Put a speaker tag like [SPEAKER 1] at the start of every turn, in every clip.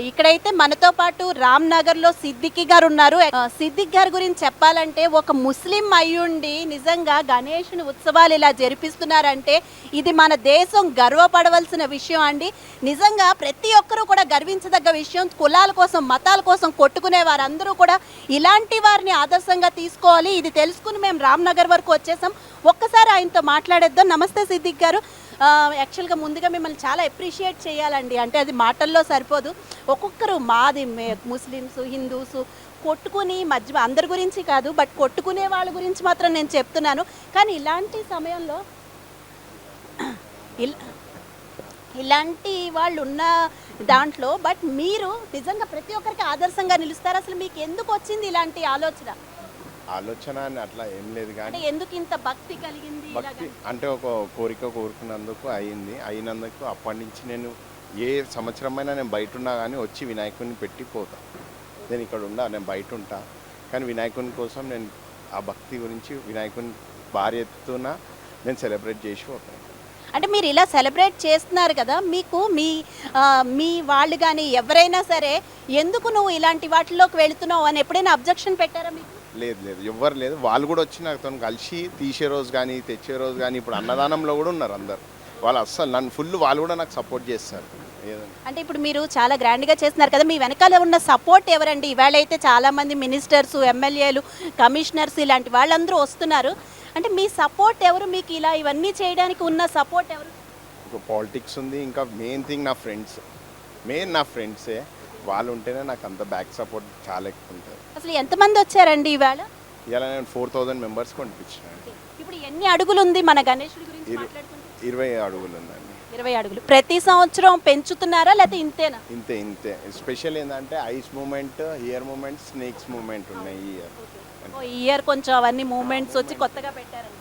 [SPEAKER 1] ఇక్కడైతే మనతో పాటు రామ్ నగర్లో సిద్దికి గారు ఉన్నారు. సిద్దిక్ గారి గురించి చెప్పాలంటే ఒక ముస్లిం అయ్యుండి నిజంగా గణేషుని ఉత్సవాలు ఇలా జరిపిస్తున్నారంటే ఇది మన దేశం గర్వపడవలసిన విషయం అండి. నిజంగా ప్రతి ఒక్కరూ కూడా గర్వించదగ్గ విషయం. కులాల కోసం మతాల కోసం కొట్టుకునే వారందరూ కూడా ఇలాంటి వారిని ఆదర్శంగా తీసుకోవాలి. ఇది తెలుసుకుని మేము రామ్ నగర్ వరకు వచ్చేసాం. ఒక్కసారి ఆయనతో మాట్లాడేద్దాం. నమస్తే సిద్దిక్ గారు. యాక్చువల్గా ముందుగా మిమ్మల్ని చాలా అప్రిషియేట్ చేయాలండి. అంటే అది మాటల్లో సరిపోదు. ఒక్కొక్కరు మాది ముస్లిమ్స్ హిందూస్ కొట్టుకుని మధ్య అందరి గురించి కాదు, బట్ కొట్టుకునే వాళ్ళ గురించి మాత్రం నేను చెప్తున్నాను. కానీ ఇలాంటి సమయంలో ఇలాంటి వాళ్ళు ఉన్న దాంట్లో బట్ మీరు నిజంగా ప్రతి ఒక్కరికి ఆదర్శంగా నిలుస్తారు. అసలు మీకు ఎందుకు వచ్చింది ఇలాంటి
[SPEAKER 2] ఆలోచన అని అట్లా ఏం లేదు, కానీ
[SPEAKER 1] ఎందుకు ఇంత భక్తి కలిగింది?
[SPEAKER 2] భక్తి అంటే ఒక కోరిక కోరుకున్నందుకు అయినందుకు అప్పటి నుంచి నేను ఏ సంవత్సరమైనా నేను బయట ఉన్నా కానీ వచ్చి వినాయకుడిని పెట్టి పోతా. నేను ఇక్కడ నేను బయట ఉంటా, కానీ వినాయకుని కోసం నేను ఆ భక్తి గురించి వినాయకుని భారీ ఎత్తున నేను సెలబ్రేట్ చేసి పోతాను.
[SPEAKER 1] అంటే మీరు ఇలా సెలబ్రేట్ చేస్తున్నారు కదా, మీకు మీ వాళ్ళు కానీ ఎవరైనా సరే ఎందుకు నువ్వు ఇలాంటి వాటిలోకి వెళుతున్నావు అని ఎప్పుడైనా అబ్జెక్షన్ పెట్టారా మీకు?
[SPEAKER 2] లేదు, ఎవ్వరు లేదు. వాళ్ళు కూడా వచ్చి నాతో కలిసి తీసే రోజు కానీ తెచ్చే రోజు కానీ ఇప్పుడు అన్నదానంలో కూడా ఉన్నారు అందరు. వాళ్ళు అస్సలు నన్ను ఫుల్ వాళ్ళు కూడా నాకు సపోర్ట్ చేస్తారు.
[SPEAKER 1] అంటే ఇప్పుడు మీరు చాలా గ్రాండ్గా చేస్తున్నారు కదా, మీ వెనకాల ఉన్న సపోర్ట్ ఎవరండి? ఇవాళ అయితే చాలామంది మినిస్టర్స్, ఎమ్మెల్యేలు, కమిషనర్స్ ఇలాంటి వాళ్ళందరూ వస్తున్నారు. అంటే మీ సపోర్ట్ ఎవరు? మీకు ఇలా ఇవన్నీ చేయడానికి ఉన్న సపోర్ట్ ఎవరు?
[SPEAKER 2] ఇంకా పాలిటిక్స్ ఉంది, ఇంకా మెయిన్ థింగ్ నా ఫ్రెండ్సే. వాళ్ళు ఉంటేనే నాకు అంత బ్యాక్ సపోర్ట్ చాలా ఎక్కువ ఉంటుంది.
[SPEAKER 1] అసలు ఎంతమంది వచ్చారండి ఇవాళ?
[SPEAKER 2] ఇలా నేను 4000 మెంబర్స్ కొనిపించాను.
[SPEAKER 1] ఇప్పుడు ఎన్ని అడుగులు ఉంది మన గణేశుడి గురించి మాట్లాడుకుంటే?
[SPEAKER 2] 20 అడుగులు ఉందండి.
[SPEAKER 1] 20 అడుగులు. ప్రతి సంవత్సరం పెంచుతున్నారా లేకపోతే ఇంతేనా?
[SPEAKER 2] ఇంతే. స్పెషల్ ఏంటంటే ice moment, year moment, snakes moment ఉన్నాయి
[SPEAKER 1] ఈ ఇయర్ కొంచెం అవన్నీ మూమెంట్స్ వచ్చి కొత్తగా పెట్టారు.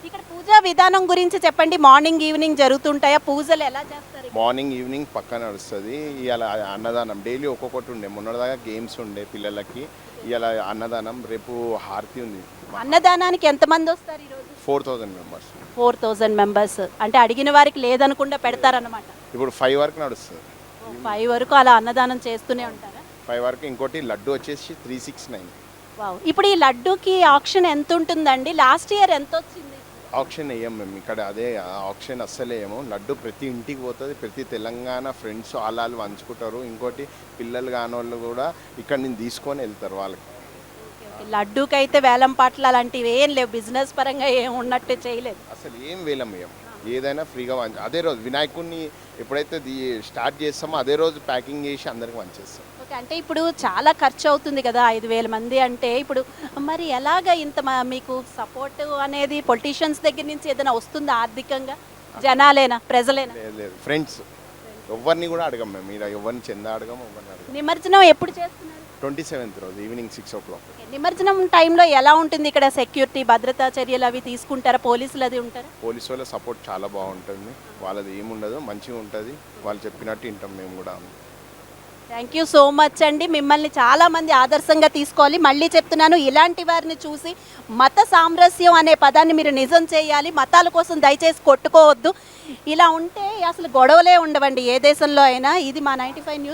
[SPEAKER 1] ఇక్కడ పూజా విధానం గురించి చెప్పండి. మార్నింగ్ ఈవినింగ్ జరుగుతుంటాయా పూజలు? ఎలా చేస్తారు?
[SPEAKER 2] మార్నింగ్ ఈవినింగ్ పక్క నడుస్తుంది. ఇవాళ అన్నదానం డైలీ ఒక్కొక్కటి ఉండే. మొన్నటిదాకా గేమ్స్ ఉండే పిల్లలకి. ఇవాళ అన్నదానం, రేపు హారతి ఉంది.
[SPEAKER 1] అన్నదానానికి ఎంతమంది వస్తారు ఈరోజు?
[SPEAKER 2] 4000 మెంబర్స్.
[SPEAKER 1] 4000 మెంబర్స్ అంటే అడిగిన వారికి లేదనకుండా పెడతారన్నమాట.
[SPEAKER 2] ఇప్పుడు 5 వరకు నడుస్తుంది.
[SPEAKER 1] 5 వరకు అలా అన్నదానం చేస్తూనే ఉంటారా?
[SPEAKER 2] 5 వరకు. ఇంకోటి లడ్డు వచ్చేసి 369.
[SPEAKER 1] ఇప్పుడు ఈ లడ్డూకి ఆక్షన్ ఎంత ఉంటుందండి? లాస్ట్ ఇయర్ ఎంత వచ్చింది?
[SPEAKER 2] ఆక్షన్ వేయం మేము ఇక్కడ. అదే ఆక్షన్ అస్సలే వేయము. లడ్డు ప్రతి ఇంటికి పోతుంది. ప్రతి తెలంగాణ ఫ్రెండ్స్ వాళ్ళు పంచుకుంటారు. ఇంకోటి పిల్లలు కాని వాళ్ళు కూడా ఇక్కడ నుంచి తీసుకొని వెళ్తారు వాళ్ళకి.
[SPEAKER 1] లడ్డూకి అయితే వేలం పాటలు అలాంటివి ఏం లేవు, బిజినెస్ పరంగా ఏం ఉన్నట్టు చేయలేదు.
[SPEAKER 2] అసలు ఏం వేలం వేయం. ఏదైనా ఫ్రీగా అదే రోజు వినాయకుడిని ఎప్పుడైతే స్టార్ట్ చేస్తామో అదే రోజు ప్యాకింగ్ చేసి అందరికి పంచేస్తాం.
[SPEAKER 1] ఓకే. అంటే ఇప్పుడు చాలా ఖర్చు అవుతుంది కదా, 5000 మంది అంటే. ఇప్పుడు మరి ఎలాగ ఇంత మీకు సపోర్ట్ అనేది పొలిటీషియన్స్ దగ్గర నుంచి ఏదైనా వస్తుందా ఆర్థికంగా? జనాలేనా, ప్రజలేనా?
[SPEAKER 2] లేదు, ఫ్రెండ్స్ ఎవరిని కూడా అడగం మేము. మీరు ఎవరిని చందా అడగము, ఎవరిని అడగం.
[SPEAKER 1] నిమజ్జనం ఎప్పుడు చేస్తున్నారు?
[SPEAKER 2] 27th రోజు ఈవినింగ్ 6 o'clock.
[SPEAKER 1] నిమజ్జనం టైంలో ఎలా ఉంటుంది ఇక్కడ? సెక్యూరిటీ భద్రతా చర్యలు అవి తీసుకుంటారా? పోలీసులు అది ఉంటారా?
[SPEAKER 2] పోలీసు వాళ్ళ సపోర్ట్ చాలా బాగుంటుంది. వాళ్ళది ఏముండదు, మంచిగా ఉంటుంది. వాళ్ళు చెప్పినట్టు వింటాం మేము కూడా.
[SPEAKER 1] థ్యాంక్ యూ సో మచ్ అండి. మిమ్మల్ని చాలామంది ఆదర్శంగా తీసుకోవాలి. మళ్ళీ చెప్తున్నాను, ఇలాంటి వారిని చూసి మత సామరస్యం అనే పదాన్ని మీరు నిజం చేయాలి. మతాల కోసం దయచేసి కొట్టుకోవద్దు. ఇలా ఉంటే అసలు గొడవలే ఉండవండి ఏ దేశంలో అయినా. ఇది మా 95 న్యూస్.